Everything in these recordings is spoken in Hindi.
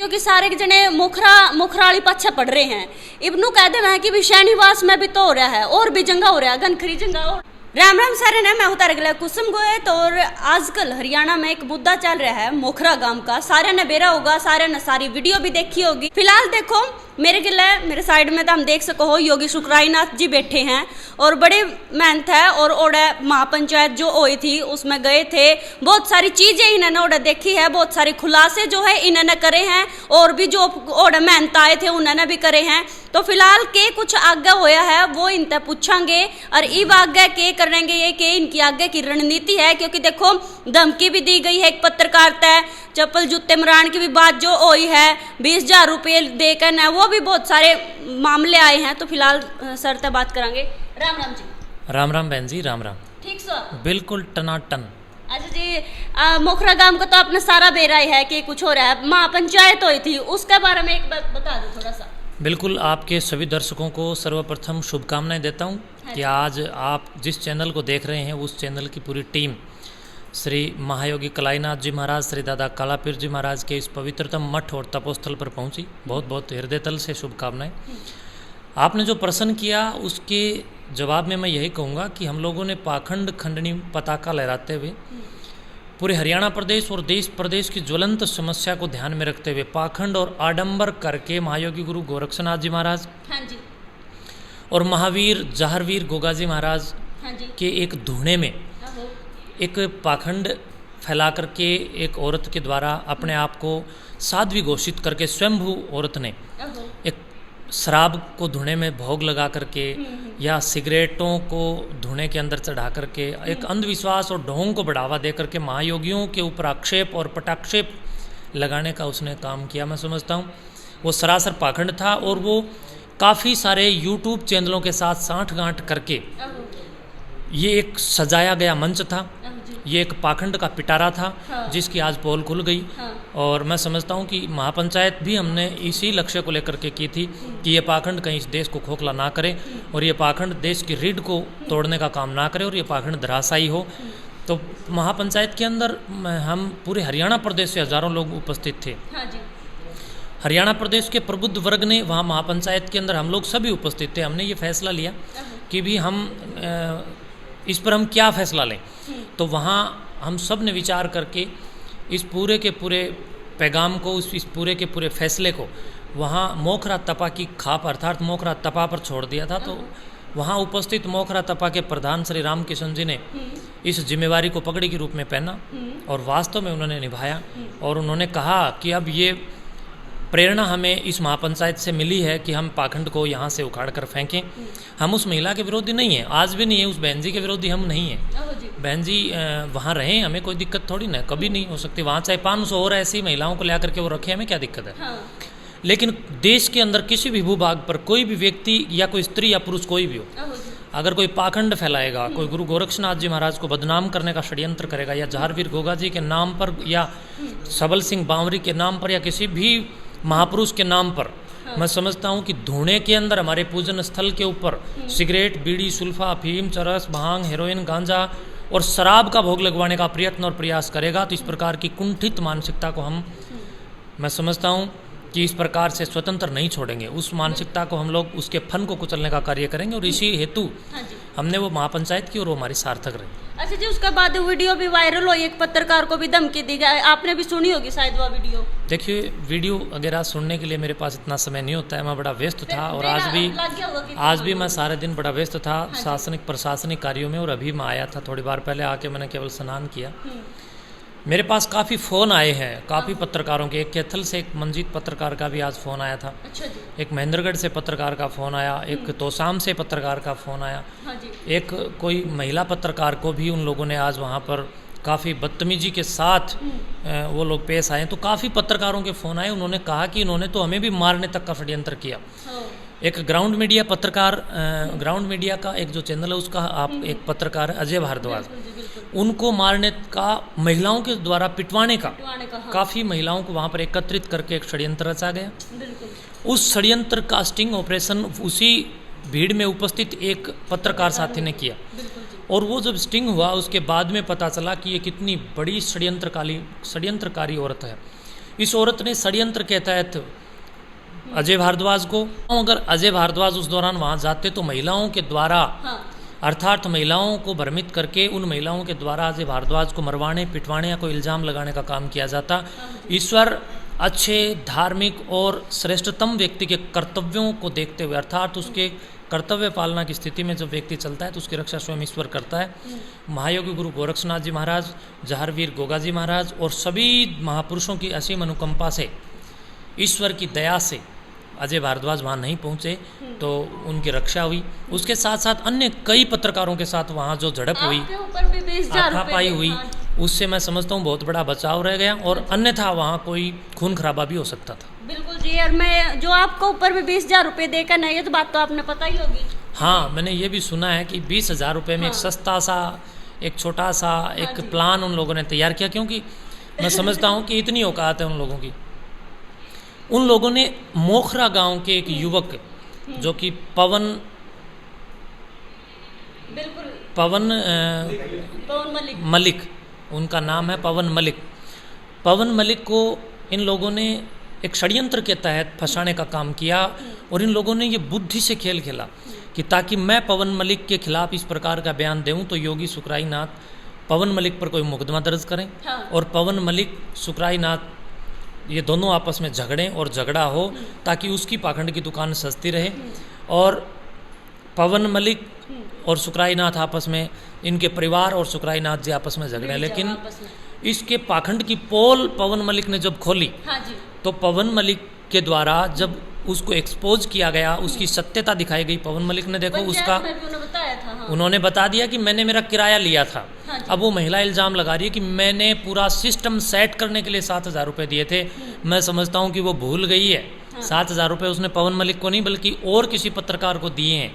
क्योंकि सारे जने मुखराली पीछे पड़ रहे हैं। इब्नू कह देना है कि विषय निवास में भी तो हो रहा है और भी जंगा हो रहा है, गनखरी जंगा और राम राम सारे ने मैं उतार गया कुसुम गोयत। और आजकल हरियाणा में एक मुद्दा चल रहा है मोखरा गांव का, सारे ने बेरा होगा, सारे ने सारी वीडियो भी देखी होगी। फिलहाल देखो मेरे गिले मेरे साइड में तो हम देख सको हो योगी शुक्राईनाथ जी बैठे हैं और बड़े मेहनत है और ओडे महापंचायत जो हुई थी उसमें गए थे, बहुत सारी चीजें इन्होंने ओडे देखी है, बहुत सारे खुलासे जो है इन्होंने करे हैं और भी जो ओडे मेहनत आए थे उन्होंने भी करे हैं। तो फिलहाल के कुछ आगे होया है वो इनते पूछांगे और इब आगे के करेंगे ये के इनकी आगे की रणनीति है। क्योंकि देखो धमकी भी दी गई है एक पत्रकार तय, चप्पल जूते मरान की भी बात जो हुई है, 20,000 रुपये देकर न वो भी बहुत सारे मामले आए हैं। तो फिलहाल सर से बात करेंगे। राम राम जी। राम राम बहन जी, राम राम। ठीक सो बिल्कुल टनाटन। अच्छा जी, मोखरा गांव का तो आपने सारा बेरा ही है कि कुछ हो रहा है, महापंचायत हुई थी उसके बारे में एक बात बता दो थोड़ा सा। बिल्कुल, आपके सभी दर्शकों को सर्वप्रथम शुभकामनाएं देता हूं कि आज आप जिस चैनल को देख रहे हैं उस चैनल की पूरी टीम श्री महायोगी कलाईनाथ जी महाराज, श्री दादा कालापीर जी महाराज के इस पवित्रतम मठ और तपोस्थल पर पहुंची। बहुत बहुत हृदय तल से शुभकामनाएं। आपने जो प्रश्न किया उसके जवाब में मैं यही कहूँगा कि हम लोगों ने पाखंड खंडनी पताका लहराते हुए पूरे हरियाणा प्रदेश और देश प्रदेश की ज्वलंत समस्या को ध्यान में रखते हुए पाखंड और आडंबर करके महायोगी गुरु गोरक्षनाथ जी महाराज, हाँ जी, और महावीर जहरवीर गोगाजी महाराज, हाँ जी, के एक धुने में एक पाखंड फैला करके एक औरत के द्वारा अपने आप को साध्वी घोषित करके स्वयंभू औरत ने एक शराब को धुने में भोग लगा करके या सिगरेटों को धुने के अंदर चढ़ा करके एक अंधविश्वास और ढोंग को बढ़ावा दे करके महायोगियों के ऊपर आक्षेप और पटाक्षेप लगाने का उसने काम किया। मैं समझता हूँ वो सरासर पाखंड था और वो काफ़ी सारे यूट्यूब चैनलों के साथ साँठ-गाँठ करके ये एक सजाया गया मंच था, ये एक पाखंड का पिटारा था, हाँ। जिसकी आज पोल खुल गई, हाँ। और मैं समझता हूँ कि महापंचायत भी हमने इसी लक्ष्य को लेकर के की थी कि ये पाखंड कहीं इस देश को खोखला ना करे और ये पाखंड देश की रीढ़ को तोड़ने का काम ना करे और ये पाखंड धराशायी हो। तो महापंचायत के अंदर हम पूरे हरियाणा प्रदेश से हज़ारों लोग उपस्थित थे। हाँ जी। हरियाणा प्रदेश के प्रबुद्ध वर्ग ने वहाँ महापंचायत के अंदर हम लोग सभी उपस्थित थे। हमने ये फैसला लिया कि भी हम इस पर हम क्या फैसला लें। तो वहाँ हम सब ने विचार करके इस पूरे के पूरे पैगाम को, इस पूरे के पूरे फैसले को वहाँ मोखरा तपा की खाप अर्थात मोखरा तपा पर छोड़ दिया था। तो वहाँ उपस्थित मोखरा तपा के प्रधान श्री राम किशन जी ने इस जिम्मेवारी को पगड़ी के रूप में पहना और वास्तव में उन्होंने निभाया। और उन्होंने कहा कि अब ये प्रेरणा हमें इस महापंचायत से मिली है कि हम पाखंड को यहाँ से उखाड़ कर फेंकें। हम उस महिला के विरोधी नहीं हैं, आज भी नहीं है, उस बहन जी के विरोधी हम नहीं हैं। बहन जी वहाँ रहें, हमें कोई दिक्कत थोड़ी ना, कभी नहीं हो सकती। वहाँ चाहे 500 और ऐसी महिलाओं को ला करके वो रखें, हमें क्या दिक्कत है। हाँ। लेकिन देश के अंदर किसी भी भूभाग पर कोई भी व्यक्ति या कोई स्त्री या पुरुष कोई भी हो, अगर कोई पाखंड फैलाएगा, कोई गुरु गोरक्षनाथ जी महाराज को बदनाम करने का षड्यंत्र करेगा या जहरवीर गोगा जी के नाम पर या सबल सिंह बावरी के नाम पर या किसी भी महापुरुष के नाम पर, हाँ। मैं समझता हूँ कि धुने के अंदर हमारे पूजन स्थल के ऊपर सिगरेट, बीड़ी, सुल्फा, अफीम, चरस, भांग, हेरोइन, गांजा और शराब का भोग लगवाने का प्रयत्न और प्रयास करेगा तो इस प्रकार की कुंठित मानसिकता को हम, मैं समझता हूँ कि इस प्रकार से स्वतंत्र नहीं छोड़ेंगे। उस मानसिकता को हम लोग उसके फन को कुचलने का कार्य करेंगे और इसी हेतु हमने वो महापंचायत की और वो हमारी सार्थक रही। अच्छा जी, उसके बाद वीडियो भी वायरल हुई, एक पत्रकार को भी धमकी दी गई, आपने भी सुनी होगी शायद वो वीडियो। देखिए, वीडियो वगैरह सुनने के लिए मेरे पास इतना समय नहीं होता है, मैं बड़ा व्यस्त था और आज भी मैं सारे दिन बड़ा व्यस्त था शासनिक प्रशासनिक कार्यों में। और अभी मैं आया था थोड़ी बार पहले, आके मैंने केवल स्नान किया। मेरे पास काफ़ी फ़ोन आए हैं, काफ़ी पत्रकारों के, एक कैथल से एक मंजीत पत्रकार का भी आज फ़ोन आया था। अच्छा जी। एक महेंद्रगढ़ से पत्रकार का फ़ोन आया, एक तोसाम से पत्रकार का फ़ोन आया। हाँ जी। एक कोई महिला पत्रकार को भी उन लोगों ने आज वहाँ पर काफ़ी बदतमीजी के साथ वो लोग पेश आए। तो काफ़ी पत्रकारों के फ़ोन आए, उन्होंने कहा कि इन्होंने तो हमें भी मारने तक का षड्यंत्र किया। एक ग्राउंड मीडिया पत्रकार, ग्राउंड मीडिया का एक जो चैनल है उसका आप एक पत्रकार अजय भारद्वाज, उनको मारने का, महिलाओं के द्वारा पिटवाने का, हाँ। काफ़ी महिलाओं को वहाँ पर एकत्रित करके एक षड्यंत्र रचा गया। उस षड्यंत्र का स्टिंग ऑपरेशन उसी भीड़ में उपस्थित एक पत्रकार साथी ने किया और वो जब स्टिंग हुआ उसके बाद में पता चला कि ये कितनी बड़ी षड्यंत्रकारी औरत है। इस औरत ने षड्यंत्र के तहत अजय भारद्वाज को, अगर अजय भारद्वाज उस दौरान वहाँ जाते तो महिलाओं के द्वारा अर्थात महिलाओं को भ्रमित करके उन महिलाओं के द्वारा अजय भारद्वाज को मरवाने, पिटवाने या कोई इल्ज़ाम लगाने का काम किया जाता। ईश्वर अच्छे, धार्मिक और श्रेष्ठतम व्यक्ति के कर्तव्यों को देखते हुए अर्थात उसके कर्तव्य पालना की स्थिति में जब व्यक्ति चलता है तो उसकी रक्षा स्वयं ईश्वर करता है। महायोगी गुरु गोरक्षनाथ जी महाराज, जहारवीर गोगा जी महाराज और सभी महापुरुषों की असीम अनुकंपा से, ईश्वर की दया से अजय भारद्वाज वहाँ नहीं पहुँचे तो उनकी रक्षा हुई। उसके साथ साथ अन्य कई पत्रकारों के साथ वहाँ जो झड़प हुई, हाथापाई हुई, उससे मैं समझता हूँ बहुत बड़ा बचाव रह गया और अन्यथा वहाँ कोई खून खराबा भी हो सकता था। बिल्कुल जी। और मैं जो आपको ऊपर भी 20,000 रुपये देकर नहीं, ये तो बात तो आपने पता ही होगी। हाँ, मैंने ये भी सुना है कि 20,000 रुपये में एक सस्ता सा, एक छोटा सा एक प्लान उन लोगों ने तैयार किया, क्योंकि मैं समझता हूँ कि इतनी औकात है उन लोगों की। उन लोगों ने मोखरा गांव के एक युवक जो कि पवन मलिक उनका नाम है, पवन मलिक को इन लोगों ने एक षड्यंत्र के तहत फंसाने का काम किया और इन लोगों ने ये बुद्धि से खेल खेला कि ताकि मैं पवन मलिक के खिलाफ इस प्रकार का बयान दूं तो योगी सुखराई नाथ पवन मलिक पर कोई मुकदमा दर्ज करें और पवन मलिक सुखराई नाथ ये दोनों आपस में झगड़ें और झगड़ा हो ताकि उसकी पाखंड की दुकान सस्ती रहे और पवन मलिक और सुखराई नाथ आपस में, इनके परिवार और सुखराई नाथ जी आपस में झगड़े। लेकिन इसके पाखंड की पोल पवन मलिक ने जब खोली तो पवन मलिक के द्वारा जब उसको एक्सपोज किया गया, उसकी सत्यता दिखाई गई, पवन मलिक ने देखो उसका उन्होंने बता दिया कि मैंने मेरा किराया लिया था। अब वो महिला इल्ज़ाम लगा रही है कि मैंने पूरा सिस्टम सेट करने के लिए 7,000 रुपये दिए थे। मैं समझता हूँ कि वो भूल गई है। 7,000 रुपये उसने पवन मलिक को नहीं बल्कि और किसी पत्रकार को दिए हैं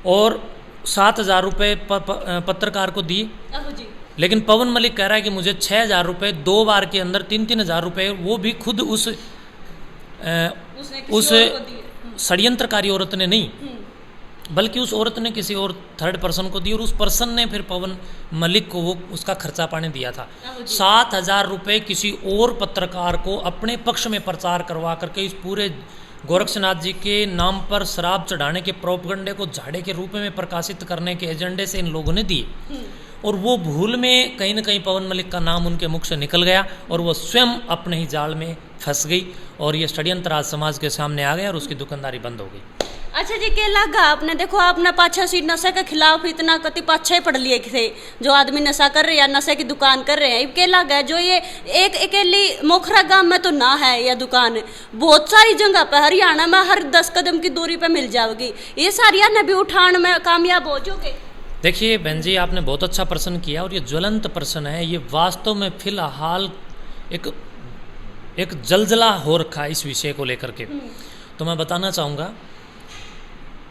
और 7,000 रुपये पत्रकार को दिए। लेकिन पवन मलिक कह रहा है कि मुझे 6,000 रुपये 2 बार के अंदर 3,000 रुपये वो भी खुद उस षड्यंत्रकारी औरत ने नहीं बल्कि उस औरत ने किसी और थर्ड पर्सन को दी और उस पर्सन ने फिर पवन मलिक को वो उसका खर्चा पानी दिया था। 7,000 रुपये किसी और पत्रकार को अपने पक्ष में प्रचार करवा करके इस पूरे गोरक्षनाथ जी के नाम पर शराब चढ़ाने के प्रोपगंडे को झाड़े के रूप में प्रकाशित करने के एजेंडे से इन लोगों ने दिए और वो भूल में कहीं न कहीं पवन मलिक का नाम उनके मुख से निकल गया और वो स्वयं अपने ही जाल में फंस गई और ये षड्यंत्र आज समाज के सामने आ गया और उसकी दुकानदारी बंद हो गई। अच्छा जी, क्या लगा आपने? देखो आपने पाछा सी नशे के खिलाफ इतना कति पाछे पढ़ लिए थे, जो आदमी नशा कर रहे हैं या नशे की दुकान कर रहे हैं, क्या लगा जो ये एक अकेली मोखरा गांव में तो ना है यह दुकान, बहुत सारी जगह पर हरियाणा में हर 10 कदम की दूरी पे मिल जाएगी। ये सारिया ने भी उठान में कामयाब हो चुके। देखिए बहन जी, आपने बहुत अच्छा प्रश्न किया और ये ज्वलंत प्रश्न है। ये वास्तव में फिलहाल एक जलजला हो रखा है इस विषय को लेकर के। तो मैं बताना चाहूँगा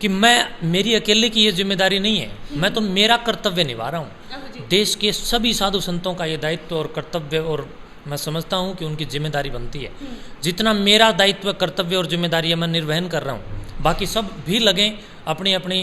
कि मेरी अकेले की ये जिम्मेदारी नहीं है, मैं तो मेरा कर्तव्य निभा रहा हूँ। देश के सभी साधु संतों का ये दायित्व और कर्तव्य और मैं समझता हूँ कि उनकी जिम्मेदारी बनती है। जितना मेरा दायित्व, कर्तव्य और जिम्मेदारी है मैं निर्वहन कर रहा हूँ, बाकी सब भी लगें अपनी अपनी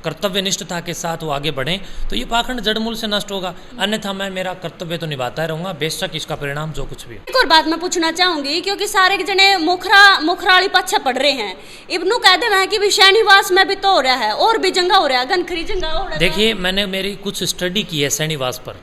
कर्तव्यनिष्ठता के साथ वो आगे बढ़ें तो ये पाखंड जड़मूल से नष्ट होगा। अन्यथा मैं मेरा कर्तव्य तो निभाता ही रहूँगा, बेशक इसका परिणाम जो कुछ भी। एक और बात मैं पूछना चाहूंगी, क्योंकि सारे जने मुखराली पाछा पढ़ रहे हैं, इब्नू कह देना है कि भी सैनीवास में भी तो हो रहा है और भी जंगा हो रहा है, गनखरी जंगा हो रहा है। देखिए मैंने मेरी कुछ स्टडी की है सैनीवास पर।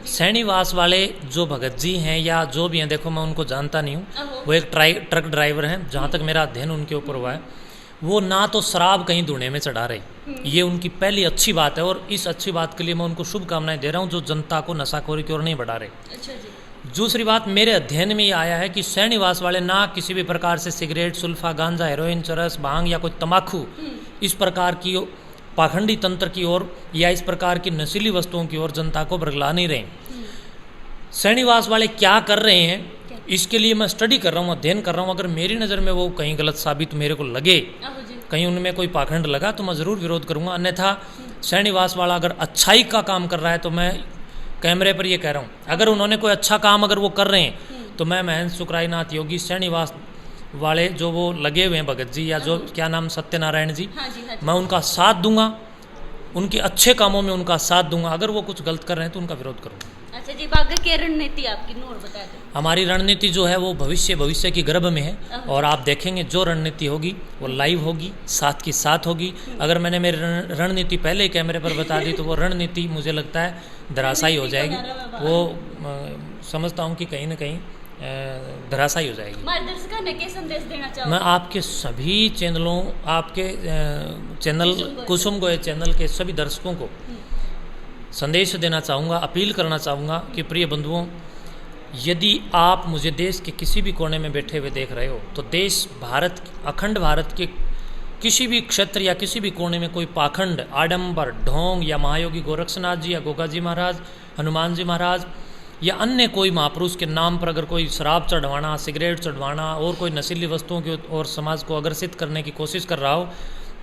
सैनीवास वाले जो भगत जी हैं या जो भी हैं, देखो मैं उनको जानता नहीं हूँ, वो एक ट्रक ड्राइवर हैं, जहाँ तक मेरा अध्ययन उनके ऊपर हुआ है। वो ना तो शराब कहीं धुने में चढ़ा रहे, ये उनकी पहली अच्छी बात है और इस अच्छी बात के लिए मैं उनको शुभकामनाएं दे रहा हूँ जो जनता को नशाखोरी की ओर नहीं बढ़ा रहे। अच्छा जी। दूसरी बात, मेरे अध्ययन में ये आया है कि सैनीवास वाले ना किसी भी प्रकार से सिगरेट, सुल्फा, गांजा, हेरोइन, चरस, भांग या कोई तम्बाकू इस प्रकार की पाखंडी तंत्र की ओर या इस प्रकार की नशीली वस्तुओं की ओर जनता को बरगला नहीं रहे। सैनीवास वाले क्या कर रहे हैं इसके लिए मैं स्टडी कर रहा हूँ, अध्ययन कर रहा हूँ। अगर मेरी नज़र में वो कहीं गलत साबित मेरे को लगे, कहीं उनमें कोई पाखंड लगा तो मैं ज़रूर विरोध करूँगा। अन्यथा सैनीवास वाला अगर अच्छाई का काम कर रहा है तो मैं कैमरे पर ये कह रहा हूँ, अगर उन्होंने कोई अच्छा काम अगर वो कर रहे हैं तो मैं महंत सुखराई नाथ योगी सैनीवास वाले जो वो लगे हुए हैं भगत जी या जो क्या नाम सत्यनारायण जी, मैं उनका साथ दूंगा, उनके अच्छे कामों में उनका साथ दूंगा। अगर वो कुछ गलत कर रहे हैं तो उनका विरोध करूँगा। अच्छा जी आगे की रणनीति आपकी नूर बता दो। हमारी रणनीति जो है वो भविष्य की गर्भ में है, और आप देखेंगे जो रणनीति होगी वो लाइव होगी, साथ की साथ होगी। अगर मैंने मेरी रणनीति पहले ही कैमरे पर बता दी तो वो रणनीति मुझे लगता है धराशायी हो जाएगी। वो समझता हूँ कि कहीं ना कहीं धराशायी हो जाएगी। दर्शकों ने क्या संदेश देना चाहूँ? मैं आपके सभी चैनलों, आपके चैनल कुसुम गोये चैनल के सभी दर्शकों को संदेश देना चाहूँगा, अपील करना चाहूँगा कि प्रिय बंधुओं, यदि आप मुझे देश के किसी भी कोने में बैठे हुए देख रहे हो तो देश भारत, अखंड भारत के किसी भी क्षेत्र या किसी भी कोने में कोई पाखंड, आडंबर, ढोंग या महायोगी गोरक्षनाथ जी या गोगा जी महाराज, हनुमान जी महाराज या अन्य कोई महापुरुष के नाम पर अगर कोई शराब चढ़वाना, सिगरेट चढ़वाना और कोई नशीली वस्तुओं की और समाज को आकर्षित करने की कोशिश कर रहा हो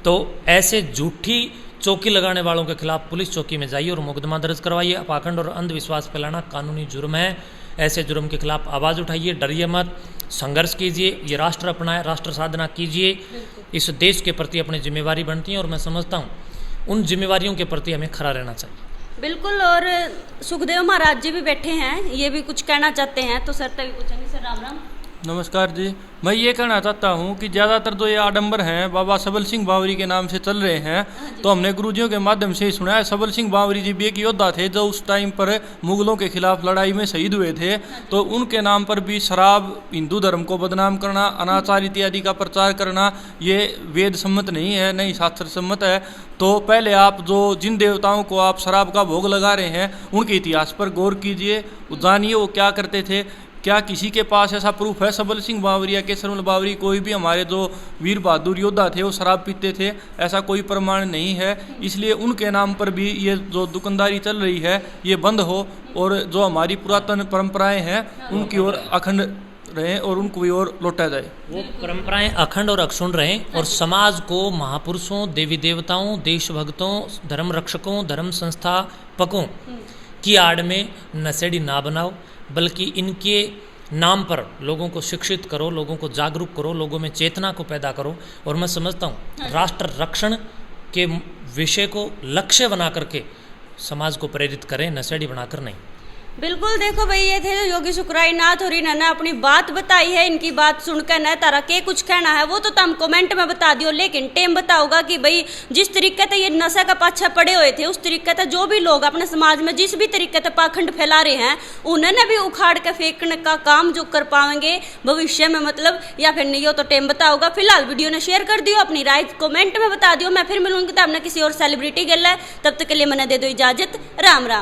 तो ऐसे झूठी चौकी लगाने वालों के खिलाफ पुलिस चौकी में जाइए और मुकदमा दर्ज करवाइए। पाखंड और अंधविश्वास फैलाना कानूनी जुर्म है। ऐसे जुर्म के खिलाफ आवाज़ उठाइए, डरिए मत, संघर्ष कीजिए, ये राष्ट्र अपनाए, राष्ट्र साधना कीजिए। इस देश के प्रति अपनी जिम्मेवारी बनती है और मैं समझता हूँ उन जिम्मेवारियों के प्रति हमें खरा रहना चाहिए। बिल्कुल। और सुखदेव महाराज जी भी बैठे हैं, ये भी कुछ कहना चाहते हैं, तो सर तभी पूछेंगे। सर राम राम। नमस्कार जी। मैं ये कहना चाहता हूँ कि ज़्यादातर जो ये आडंबर हैं बाबा सबल सिंह बावरी के नाम से चल रहे हैं, तो हमने गुरुजियों के माध्यम से ही सुना है। सबल सिंह बावरी जी भी एक योद्धा थे जो उस टाइम पर मुगलों के खिलाफ लड़ाई में शहीद हुए थे, तो उनके नाम पर भी शराब, हिंदू धर्म को बदनाम करना, अनाचार इत्यादि का प्रचार करना ये वेद सम्मत नहीं है, नहीं शास्त्र सम्मत है। तो पहले आप जो जिन देवताओं को आप शराब का भोग लगा रहे हैं उनके इतिहास पर गौर कीजिए, जानिए वो क्या करते थे। क्या किसी के पास ऐसा प्रूफ है? सबल सिंह बावरी या केसरमल बावरी, कोई भी हमारे जो वीर बहादुर योद्धा थे वो शराब पीते थे, ऐसा कोई प्रमाण नहीं है। इसलिए उनके नाम पर भी ये जो दुकानदारी चल रही है ये बंद हो और जो हमारी पुरातन परंपराएं हैं उनकी ओर अखंड रहें और उनको भी और लौटा जाए। वो परंपराएं अखंड और अक्षुण्ण रहें और समाज को महापुरुषों, देवी देवताओं, देशभक्तों, धर्म रक्षकों, धर्म संस्थापकों की आड़ में नशेड़ी ना बनाओ, बल्कि इनके नाम पर लोगों को शिक्षित करो, लोगों को जागरूक करो, लोगों में चेतना को पैदा करो। और मैं समझता हूँ राष्ट्र रक्षण के विषय को लक्ष्य बना करके समाज को प्रेरित करें, नशेड़ी बनाकर नहीं। बिल्कुल। देखो भाई, ये थे योगी सुखराय नाथ और इन्होंने अपनी बात बताई है। इनकी बात सुनकर न तारा के कुछ कहना है वो तो तुम कमेंट में बता दियो, लेकिन टेम बताओगा कि भाई जिस तरीके से ये नशा का पाछा पड़े हुए थे उस तरीके से जो भी लोग अपने समाज में जिस भी तरीके से पाखंड फैला रहे हैं उन्होंने भी उखाड़ के फेंकने का काम जो कर पाएंगे भविष्य में, मतलब या फिर नहीं हो तो टेम बताओगा। फिलहाल वीडियो ने शेयर कर दियो, अपनी राय कमेंट में बता दियो। मैं फिर मिलूंगी तब किसी और सेलिब्रिटी गल है, तब तक के लिए मैंने दे दो इजाजत। राम राम।